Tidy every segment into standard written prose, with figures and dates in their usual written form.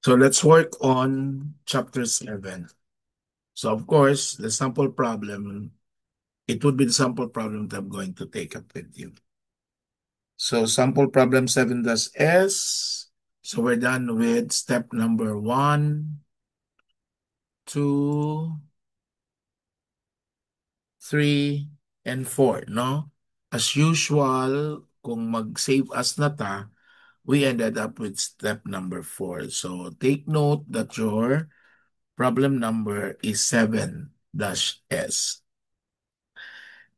So let's work on chapter 7. So of course, the sample problem, it would be the sample problem that I'm going to take up with you. So sample problem 7 does S. So we're done with step number 1, 2, 3, and 4, no? As usual, kung mag-save as na ta, we ended up with step number 4. So take note that your problem number is 7-S.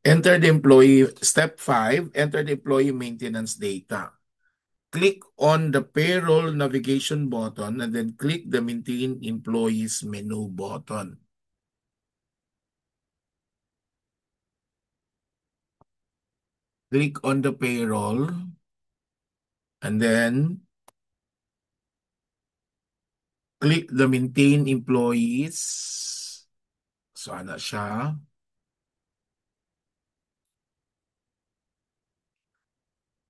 Enter the employee, step 5, enter the employee maintenance data. Click on the payroll navigation button and then click the maintain employees menu button. Click on the payroll and then click the maintain employees. So ano siya?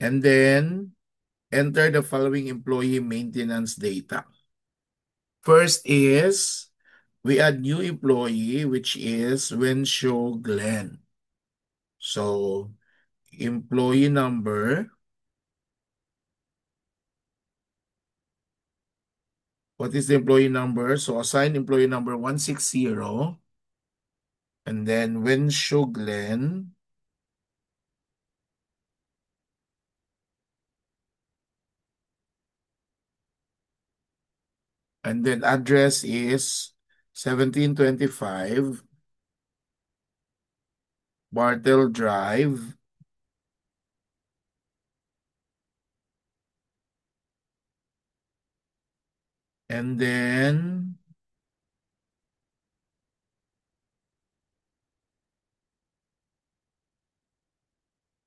And then enter the following employee maintenance data. First is we add new employee, which is Wenshaw Glenn. So, employee number, what is the employee number? So, assign employee number 160, and then Wenshaw Glenn, and then address is 1725 Bartel Drive, and then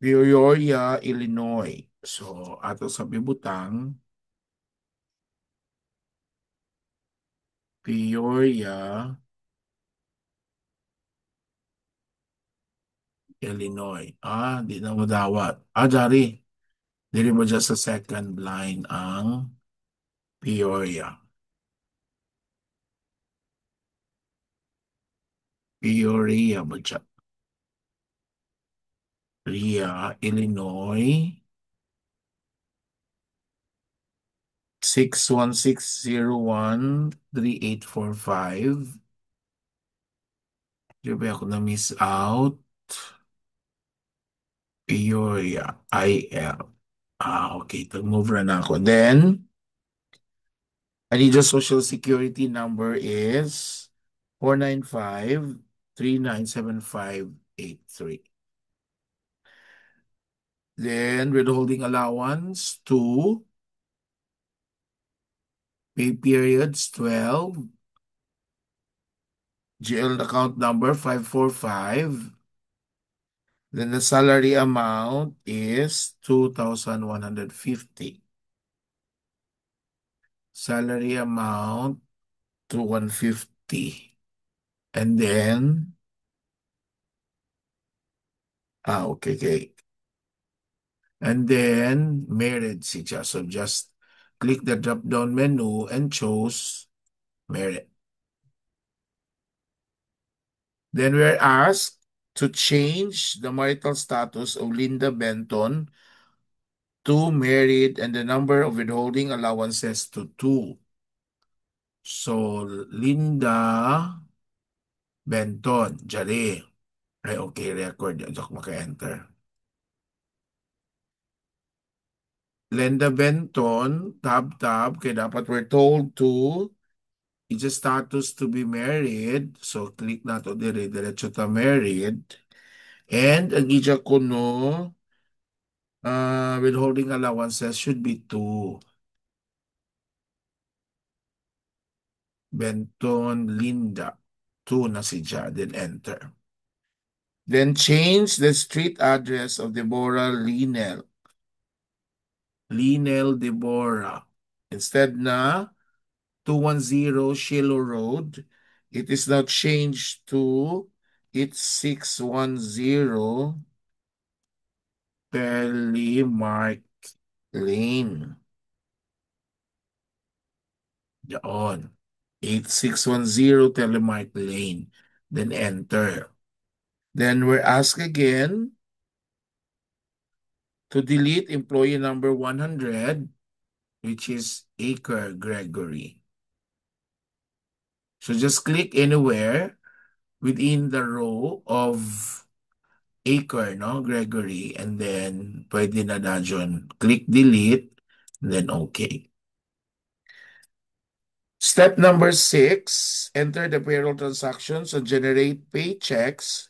Peoria, Illinois. So, ato sa bibutang, Peoria, Illinois. Di na madawat. Dari. Dili mo dyan sa second line ang Peoria. Peoria ba dyan? Peoria, Illinois. 616013845. Di ba ako na-miss out? Peoria, IL. Okay. Move na ako. Then, I need your social security number is 495-397583. Then, withholding allowance, 2. Pay periods, 12. GL account number, 545. Then the salary amount is 2,150. Salary amount, 2,150. And then, okay. And then, merit siya. So just click the drop-down menu and choose merit. Then we're asked to change the marital status of Linda Benton to married and the number of withholding allowances to 2. So, Linda Benton, Jare. Ay, okay, record. Diyan ako maka-enter. Linda Benton, tab, kaya dapat we're told to it's a status to be married. So, click na to dire, diretso ta married. And ang ija ko no, withholding allowances should be 2. Benton Linda. 2 na si Ja, then enter. Then change the street address of Deborah Linel. Linel Deborah. Instead na 210 Shiloh Road, it is now changed to it's 610 Telemark Lane. Yaon. 8610 Telemark Lane. Then enter. Then we're asked again to delete employee number 100, which is Aker Gregory. So just click anywhere within the row of Aker, no, Gregory, and then pwede na dyan. Click delete, and then okay. Step number 6, enter the payroll transactions and generate paychecks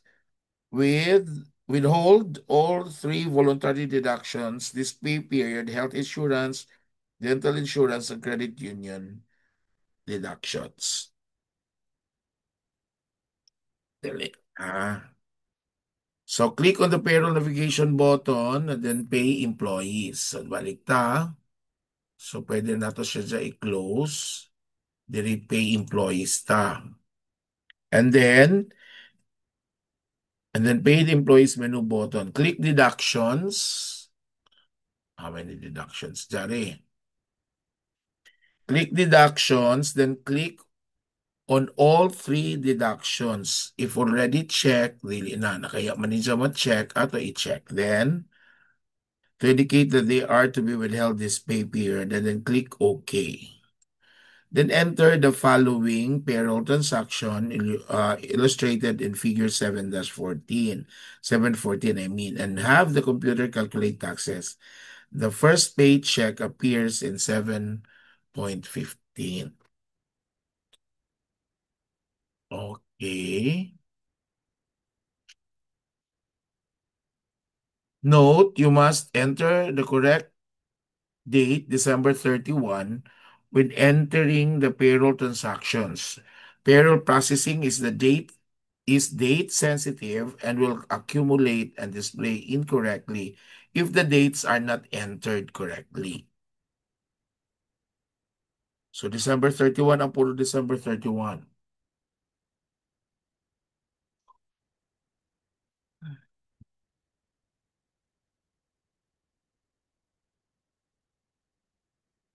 with withhold all three voluntary deductions this pay period: health insurance, dental insurance, and credit union deductions. Dali. So click on the payroll navigation button and then pay employees. So balik ta. So pwede na to siya dyan i-close. Dili pay employees ta. And then pay the employees menu button. Click deductions. How many deductions? Diyan. Click deductions, then click on all three deductions. If already checked, dili na. Kaya man niya ma-check, ato i-check. Then, to indicate that they are to be withheld this pay period, and then click OK. Then enter the following payroll transaction illustrated in figure 7-14. 714, I mean, and have the computer calculate taxes. The first paycheck appears in 7.15. Okay. Note, you must enter the correct date, December 31, when entering the payroll transactions. Payroll processing is date sensitive and will accumulate and display incorrectly if the dates are not entered correctly. So December 31 ang puro December 31.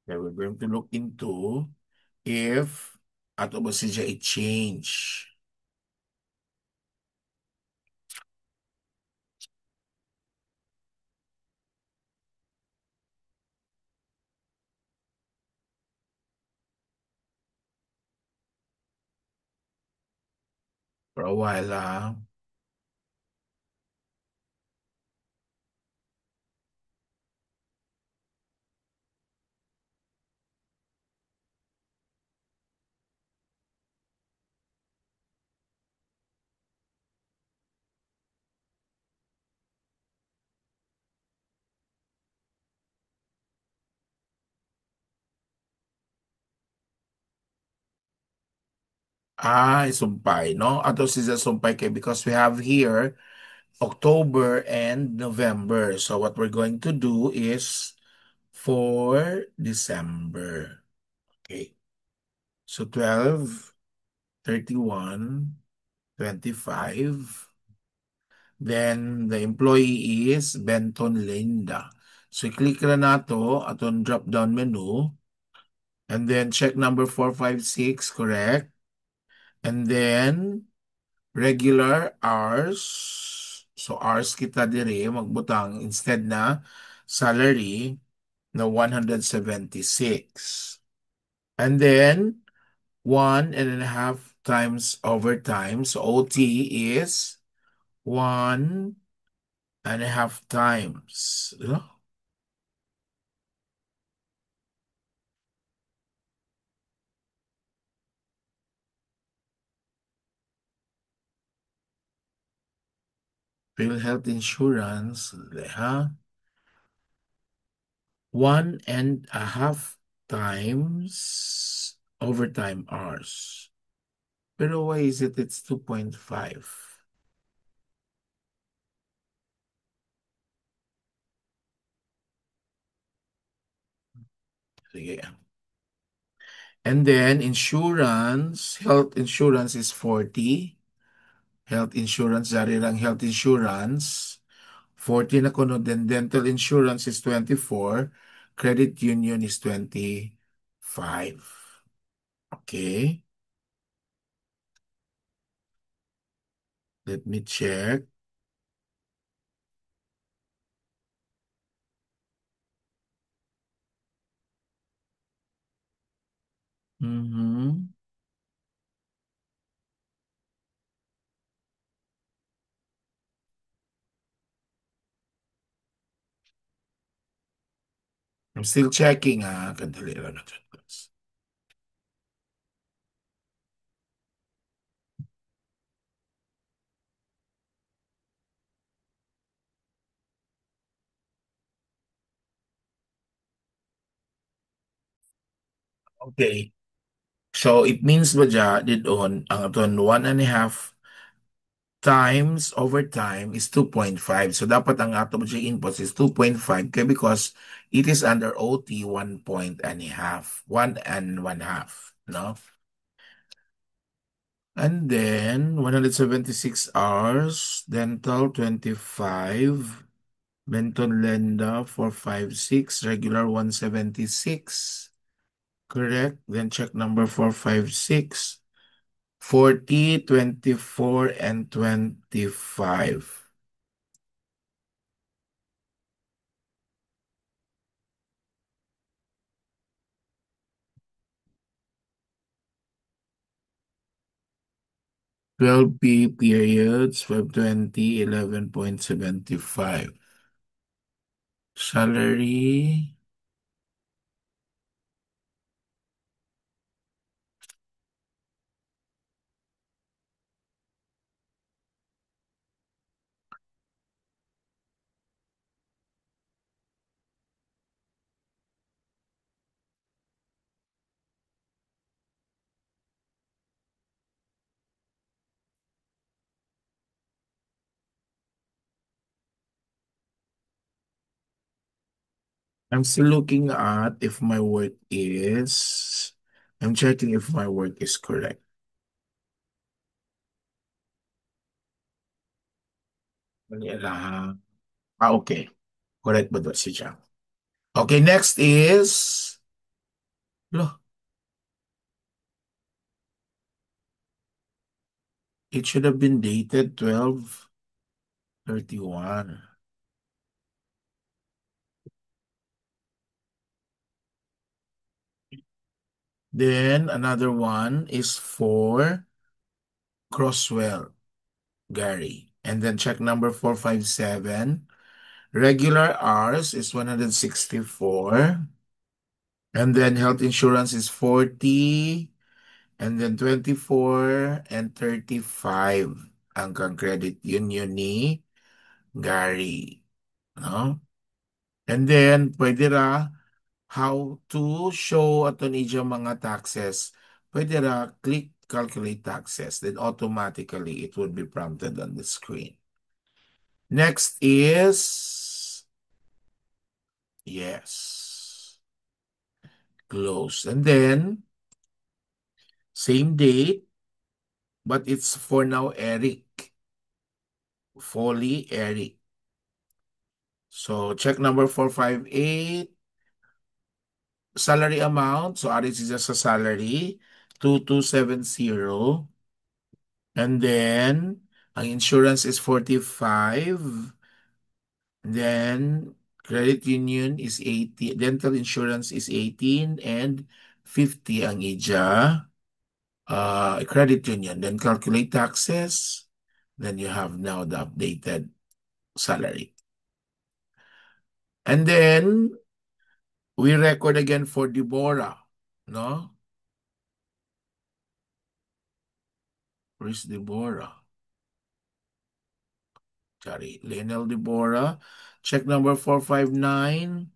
Okay, we're going to look into if ato ba siya i-change. For a while, isumpay, no? Ato siya sumpay kay because we have here October and November. So what we're going to do is for December. Okay. So 12, 31, 25. Then the employee is Benton Linda. So click na nato aton drop down menu and then check number 456, correct? And then regular hours. So hours kita dire magbutang instead na salary na 176. And then 1.5 times overtime. So OT is 1.5 times. Real health insurance, ha? 1.5 times overtime hours. Pero why is it's 2.5? Sige. And then insurance, health insurance is 40. Health insurance, dari lang health insurance. 40 na kuno, then dental insurance is 24. Credit union is 25. Okay, let me check. Mm-hmm. I'm still checking, ah. Kadali lang natin. Okay. So, it means ba did on ang aton 1.5 times over time is 2.5. So, dapat ang ato ba inputs is 2.5 kaya because it is under OT 1.5. 1.5, no? And then 176 hours, dental 25, Benton Lenda 456, regular 176. Correct. Then check number 456. 40, 24, and 25. 12P periods, 520, 11.75. Salary, 'I'm still looking at if my work is, I'm checking if my work is correct. Mali lang. Ah, okay. Correct ba ba siya? Okay, next is, look, it should have been dated 12/31. Then another one is for Crosswell, Gary. And then check number 457. Regular hours is 164. And then health insurance is 40. And then 24 and 35 ang kang credit union ni Gary. No? And then, pwede ra, how to show aton ija mga taxes. Pwede ra, click calculate taxes. Then automatically, it would be prompted on the screen. Next is, yes, close. And then, same date, but it's for now Eric. Foley Eric. So, check number 458. Salary amount. So, aris is just a salary. 2270. And then, ang insurance is 45. Then, credit union is 80. Dental insurance is 18. And 50 ang ija. Credit union. Then, calculate taxes. Then, you have now the updated salary. And then, we record again for Deborah. No? Where's Deborah? Sorry, Lionel Deborah. Check number 459.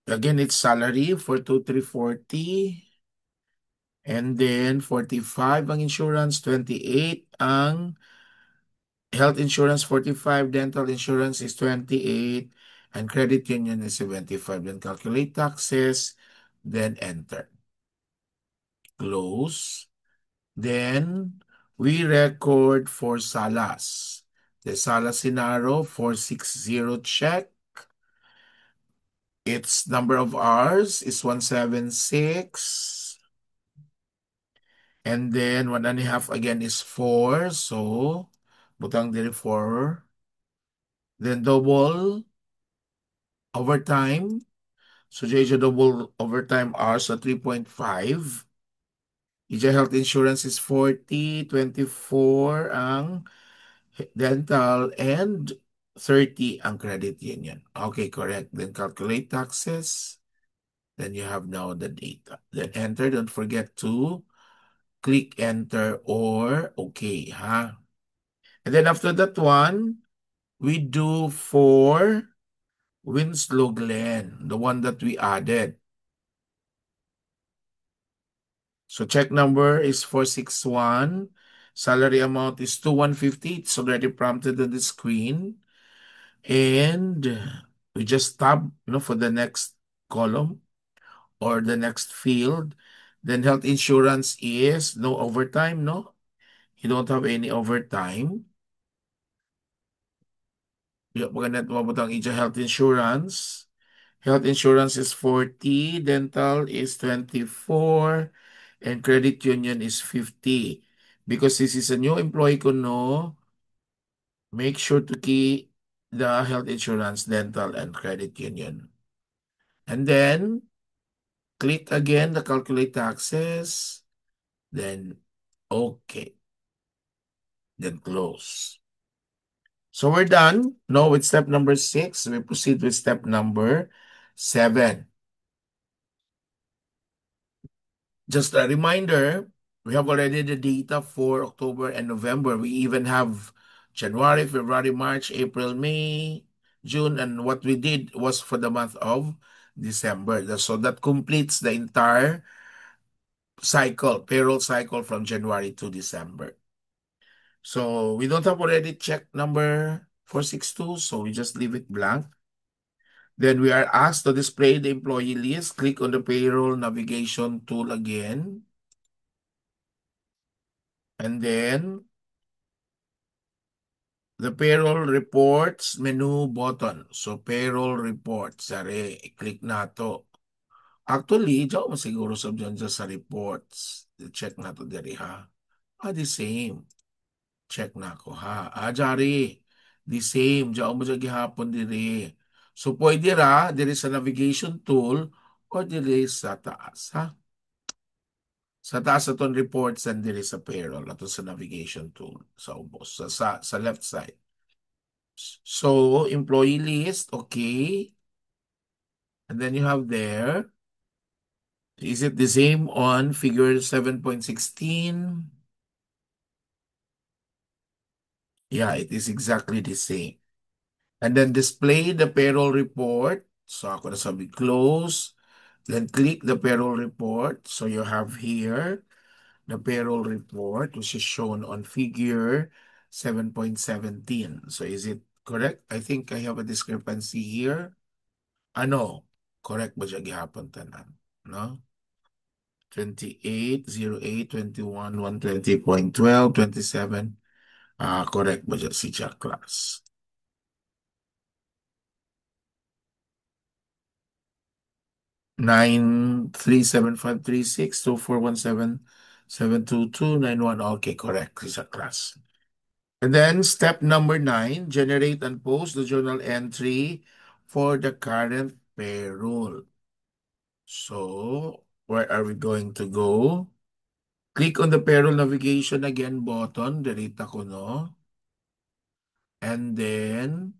Again, it's salary for 2340. And then 45 ang insurance, 28 ang health insurance, 45, dental insurance is 28, and credit union is 75. Then calculate taxes, then enter. Close. Then we record for Salas. The Salas Sinaro 460 check. Its number of hours is 176. And then 1.5 again is 4. So, butang diri 4. Then double overtime. So, JJ double overtime hours, so 3.5. EJ Health Insurance is 40, 24 ang dental, and 30 ang credit union. Okay, correct. Then calculate taxes. Then you have now the data. Then enter. Don't forget to click enter or okay, ha? And then after that one, we do for Winslow Glen, the one that we added. So check number is 461. Salary amount is 2150. It's already prompted on the screen. And we just tab, for the next column or the next field. Then health insurance is no overtime, no? You don't have any overtime. Maganda mabutang ija health insurance. Health insurance is 40, dental is 24, and credit union is 50. Because this is a new employee ko, no, make sure to key the health insurance, dental, and credit union. And then click again the calculate taxes, then okay, then close. So we're done. Now with step number 6, we proceed with step number 7. Just a reminder, we have already the data for October and November. We even have January, February, March, April, May, June, and what we did was for the month of December. So that completes the entire cycle, payroll cycle from January to December. So we don't have already check number 462, so we just leave it blank. Then we are asked to display the employee list. Click on the payroll navigation tool again. And then the payroll reports menu button. So payroll reports. Sari, i-click na to. Actually, diyan mo siguro dyan sa reports. Check na to diri ha. The same. Check na ako ha. Jari. The same. Diyan mo dyan gihapon diri. So pwede ra, diri sa navigation tool or diri sa taas ha. Sa taas aton reports and diri sa payroll ato sa navigation tool sa ubos sa left side. So, employee list, okay. And then you have there, is it the same on figure 7.16? Yeah, it is exactly the same. And then display the payroll report. So, ako na sabi close. Then click the payroll report. So, you have here the payroll report, which is shown on figure 7.17. So, is it correct? I think I have a discrepancy here. Ano, correct ba siya gihapon tanan? No? 28, 21, 120.12, 27. Correct ba siya si siya class? 937536241772291. Okay, correct si siya class. And then step number 9, generate and post the journal entry for the current payroll. So, where are we going to go? Click on the payroll navigation again button. Delete ko, no? And then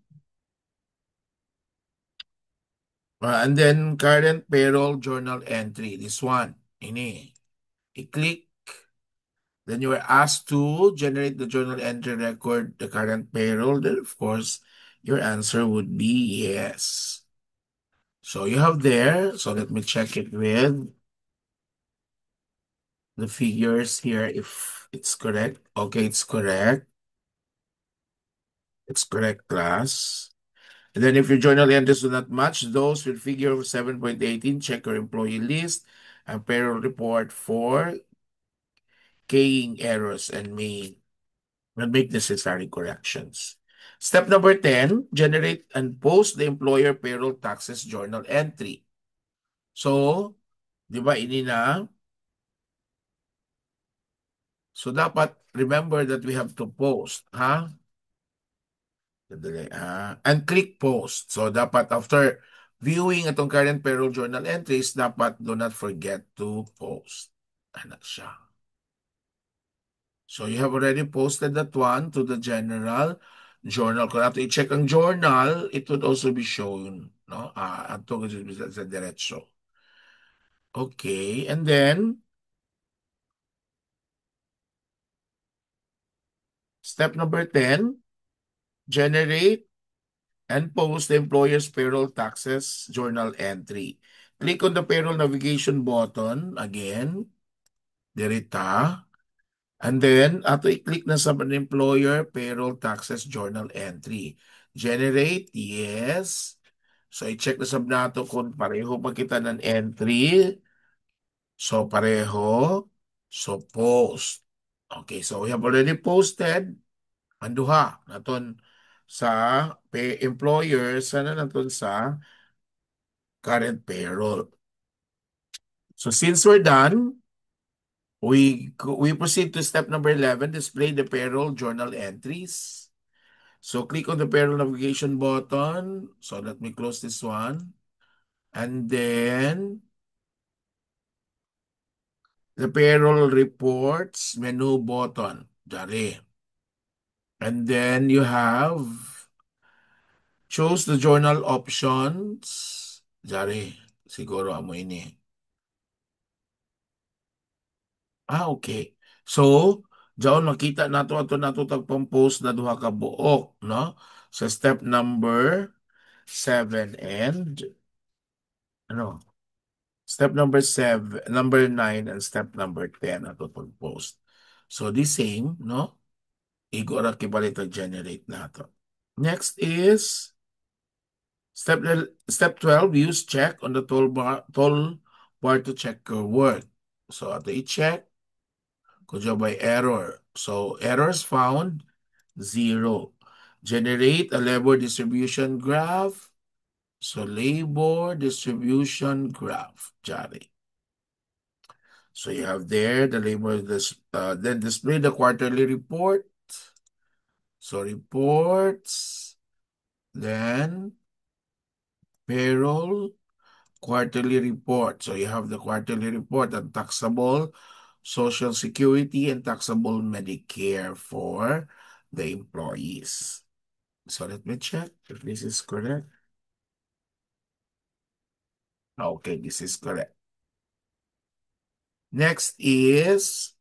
current payroll journal entry. This one. Ini. I-click. Then you are asked to generate the journal entry record, the current payroll. Then, of course, your answer would be yes. So you have there. So let me check it with the figures here if it's correct. Okay, it's correct. It's correct, class. And then if your journal entries do not match those with figure 7.18, check your employee list and payroll report for keying errors and make necessary corrections. Step number 10, generate and post the employer payroll taxes journal entry. So, di ba ini na? So dapat remember that we have to post, ha? Sandali, ha? And click post. So dapat after viewing itong current payroll journal entries, dapat do not forget to post. Ano siya? So you have already posted that one to the general journal. Kung nato i-check ang journal, it would also be shown, no? Ato sa diretso. Okay, and then step number 10, generate and post the employer's payroll taxes journal entry. Click on the payroll navigation button again, dirita, and then ato i-click na sa employer payroll taxes journal entry. Generate, yes. So i-check na sab nato kung pareho pa kita ng entry. So pareho. So post. Okay, so we have already posted ang duha naton sa pay employer sana naton sa current payroll. So since we're done, we proceed to step number 11, display the payroll journal entries. So click on the payroll navigation button. So let me close this one. And then the payroll reports menu button. Dari. And then you have choose the journal options. Dari. Siguro amo ini. Okay. So, diyon makita nato ato nato tagpong post na duha ka buok, no? Sa step number 7 and ano? Step number 7, number 9 and step number 10 ato pag post. So, the same, no? Igora kibalit generate nato. Next is step 12, use check on the toolbar to check your work. So, ato i-check kung by error. So, errors found, 0. Generate a labor distribution graph. So, labor distribution graph. Jari. So, you have there the labor, then display the quarterly report. So, reports, then payroll, quarterly report. So, you have the quarterly report on taxable Social Security and taxable Medicare for the employees. So let me check if this is correct. Okay, this is correct. Next is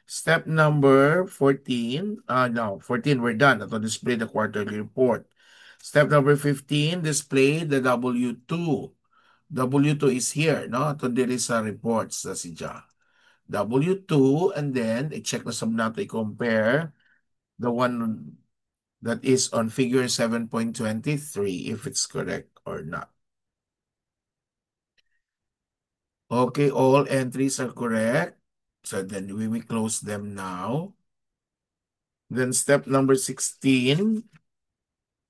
step number 14. No, 14, we're done. To display the quarterly report. Step number 15, display the W2. W2 is here, no? Ito diri sa reports na si Ja. W2, and then i-check na sab nato i-compare the one that is on figure 7.23 if it's correct or not. Okay, all entries are correct. So then we will close them now. Then step number 16,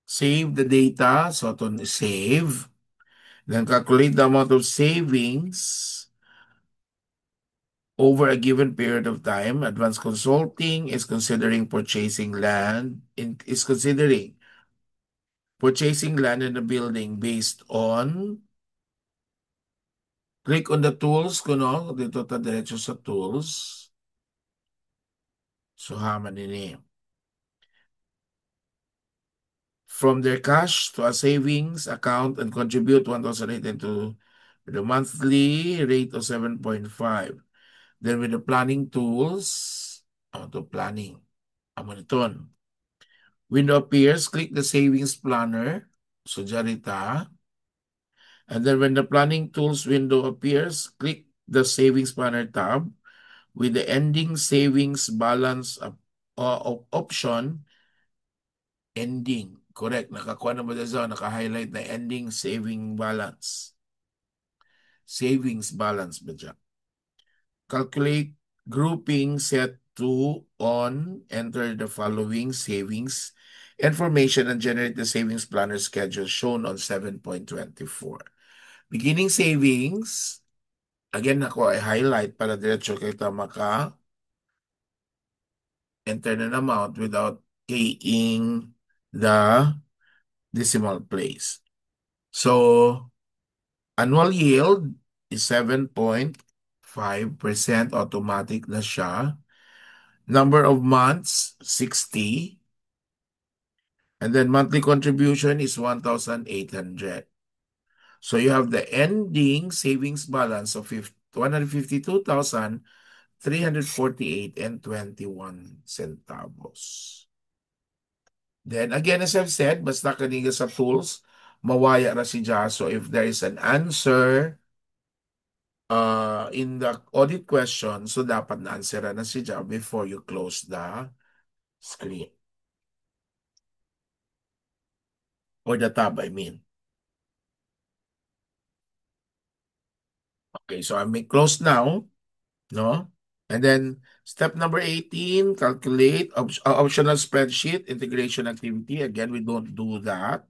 save the data. So ito save. Then calculate the amount of savings over a given period of time. Advanced Consulting is considering purchasing land in a building based on, click on the tools kuno, dito ta diretso sa tools. So haman ini. From their cash to a savings account and contribute 1,008 into the monthly rate of 7.5. Then with the planning tools, auto planning. Amoniton. Window appears, click the savings planner. So jarita. And then when the planning tools window appears, click the savings planner tab with the ending savings balance option. Ending. Correct. Nakakuha na ba dyan? Naka-highlight na ending saving balance. Savings balance ba dyan? Calculate grouping set to on. Enter the following savings information and generate the savings planner schedule shown on 7.24. Beginning savings. Again, ako ay highlight para diretso kita enter an amount without keying the decimal place. So, annual yield is 7.5%, automatic na siya. Number of months, 60. And then monthly contribution is 1,800. So you have the ending savings balance of 152,348 and 21 centavos. Then again, as I've said, basta kaniga sa tools, mawaya ra si Ja. So if there is an answer in the audit question, so dapat na-answer na si Ja before you close the screen or the tab, I mean. Okay, so I may close now, no? And then step number 18, calculate optional spreadsheet integration activity. Again, we don't do that.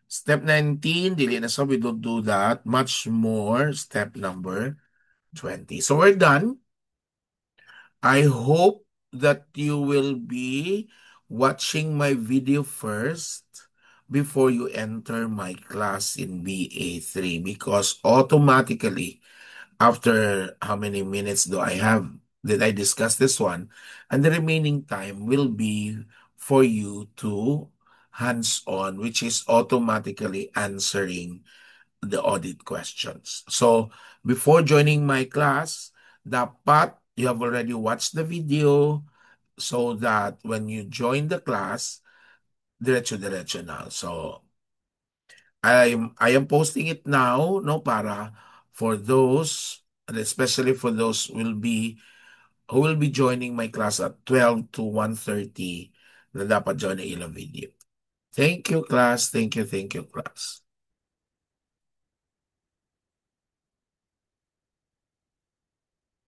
Step 19, dili na sa we don't do that. Much more. Step number 20. So we're done. I hope that you will be watching my video first before you enter my class in BA3 because automatically after how many minutes do I have did I discuss this one, and the remaining time will be for you to hands-on, which is automatically answering the audit questions. So before joining my class, dapat you have already watched the video so that when you join the class, diretso-diretso na. So I am posting it now, no, para for those, and especially for those who will be joining my class at 12 to 1:30 na dapat join ang ilang video. Thank you, class. Thank you, class.